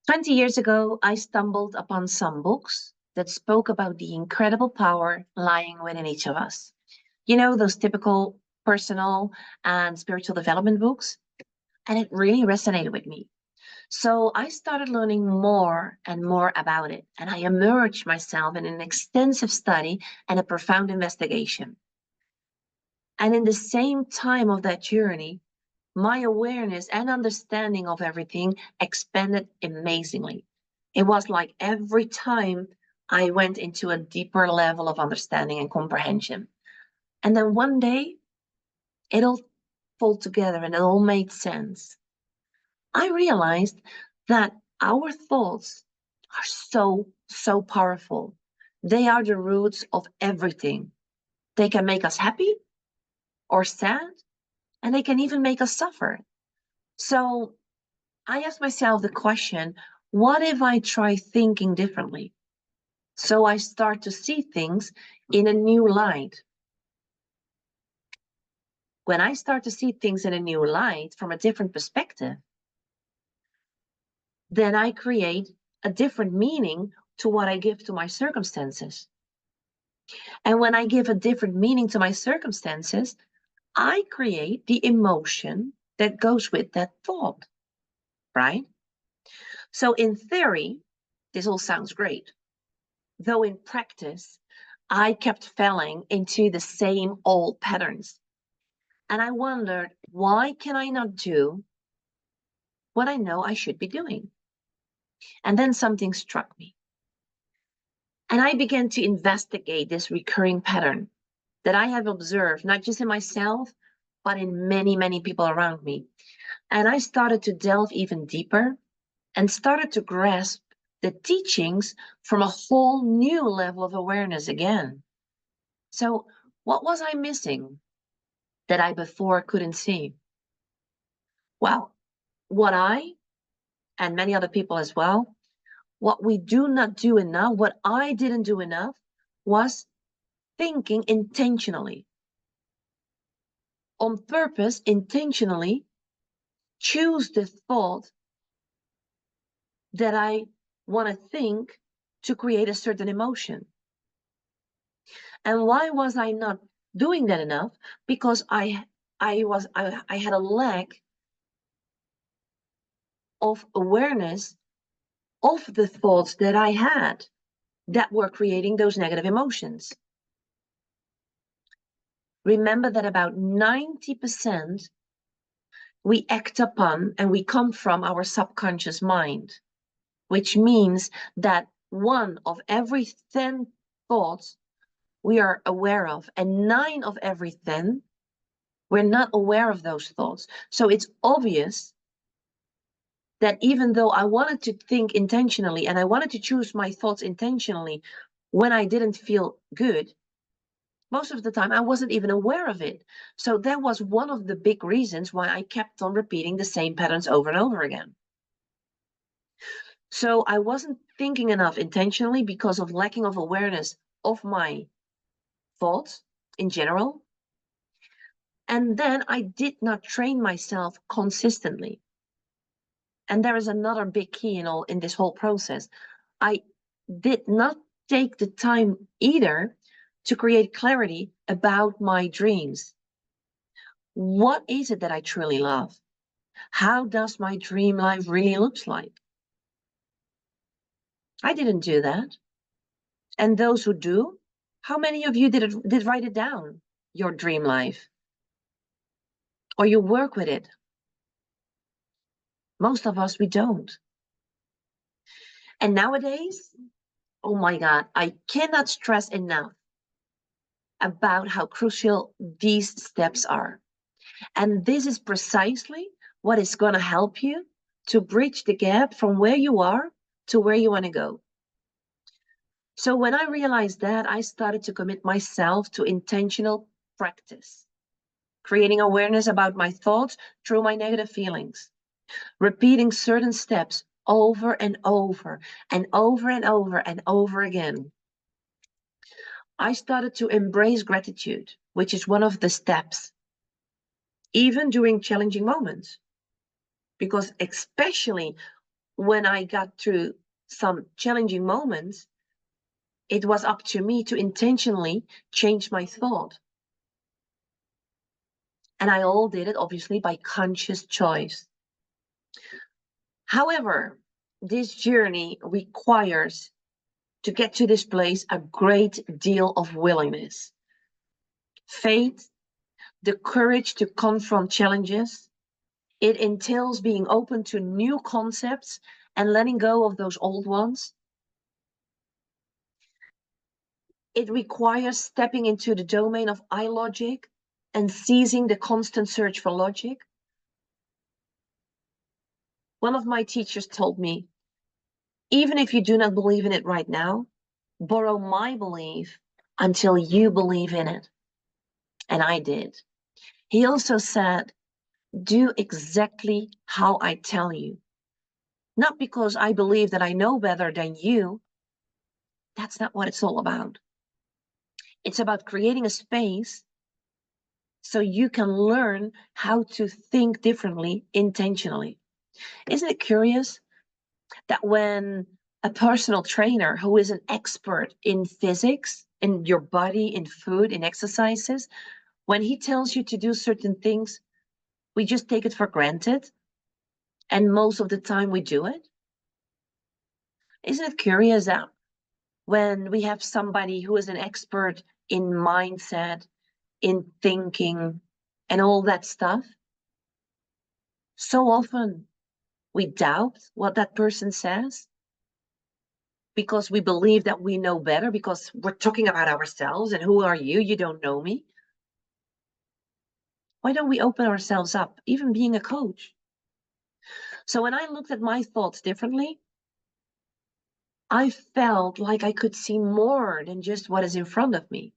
20 years ago, I stumbled upon some books that spoke about the incredible power lying within each of us. You know, those typical personal and spiritual development books? And it really resonated with me. So I started learning more and more about it, and I immersed myself in an extensive study and a profound investigation. And in the same time of that journey, my awareness and understanding of everything expanded amazingly. It was like every time I went into a deeper level of understanding and comprehension. And then one day, it all fell together and it all made sense. I realized that our thoughts are so powerful. They are the roots of everything. They can make us happy or sad, and they can even make us suffer. So I asked myself the question, what if I try thinking differently? So I start to see things in a new light. When I start to see things in a new light from a different perspective, then I create a different meaning to what I give to my circumstances. And when I give a different meaning to my circumstances, I create the emotion that goes with that thought, right? So in theory, this all sounds great. Though in practice, I kept falling into the same old patterns. And I wondered, why can I not do what I know I should be doing? And then something struck me. And I began to investigate this recurring pattern that I have observed, not just in myself, but in many people around me. And I started to delve even deeper and started to grasp the teachings from a whole new level of awareness again. So what was I missing that I before couldn't see? Well, what I and many other people as well, what we do not do enough, what I didn't do enough, was thinking intentionally. On purpose, intentionally, choose the thought that I want to think to create a certain emotion. And why was I not doing that enough? Because I had a lack of awareness of the thoughts that I had that were creating those negative emotions. Remember that about 90% we act upon and we come from our subconscious mind, which means that 1 of every 10 thoughts we are aware of, and 9 of every 10 we're not aware of those thoughts. So it's obvious that even though I wanted to think intentionally and I wanted to choose my thoughts intentionally when I didn't feel good, most of the time I wasn't even aware of it. So that was one of the big reasons why I kept on repeating the same patterns over and over again. So I wasn't thinking enough intentionally because of lacking of awareness of my thoughts in general. And then I did not train myself consistently. And there is another big key in this whole process. I did not take the time either to create clarity about my dreams. What is it that I truly love? How does my dream life really look like? I didn't do that. And those who do, how many of you did write it down, your dream life? Or you work with it? Most of us, we don't. And nowadays, oh my God, I cannot stress enough about how crucial these steps are. And this is precisely what is going to help you to bridge the gap from where you are to where you want to go. So when I realized that, I started to commit myself to intentional practice, creating awareness about my thoughts through my negative feelings, repeating certain steps over and over and over and over and over again. I started to embrace gratitude, which is one of the steps, even during challenging moments. Because especially when I got through some challenging moments, it was up to me to intentionally change my thought. And I all did it, obviously, by conscious choice. However, this journey requires, to get to this place, a great deal of willingness, faith, the courage to confront challenges. It entails being open to new concepts and letting go of those old ones. It requires stepping into the domain of I logic and ceasing the constant search for logic. One of my teachers told me, even if you do not believe in it right now, borrow my belief until you believe in it. And I did. He also said, do exactly how I tell you. Not because I believe that I know better than you. That's not what it's all about. It's about creating a space so you can learn how to think differently intentionally. Isn't it curious that when a personal trainer who is an expert in physics, in your body, in food, in exercises, when he tells you to do certain things, we just take it for granted, and most of the time we do it? Isn't it curious that when we have somebody who is an expert in mindset, in thinking, and all that stuff, so often we doubt what that person says because we believe that we know better, because we're talking about ourselves, and who are you? You don't know me. Why don't we open ourselves up, even being a coach? So when I looked at my thoughts differently, I felt like I could see more than just what is in front of me.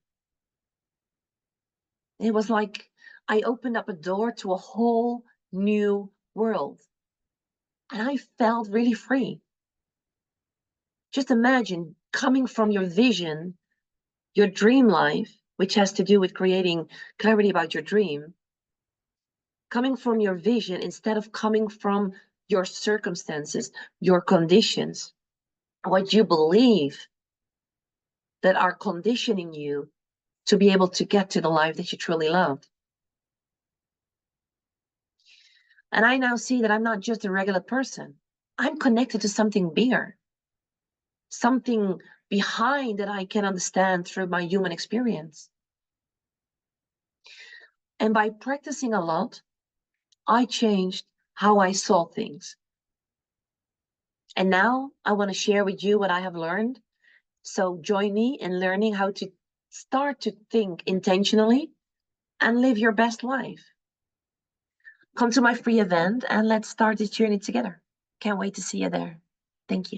It was like I opened up a door to a whole new world. And I felt really free. Just imagine coming from your vision, your dream life, which has to do with creating clarity about your dream, coming from your vision instead of coming from your circumstances, your conditions, what you believe that are conditioning you to be able to get to the life that you truly love. And I now see that I'm not just a regular person. I'm connected to something bigger, something behind that I can understand through my human experience. And by practicing a lot, I changed how I saw things. And now I want to share with you what I have learned. So join me in learning how to start to think intentionally and live your best life. Come to my free event and let's start this journey together. Can't wait to see you there. Thank you.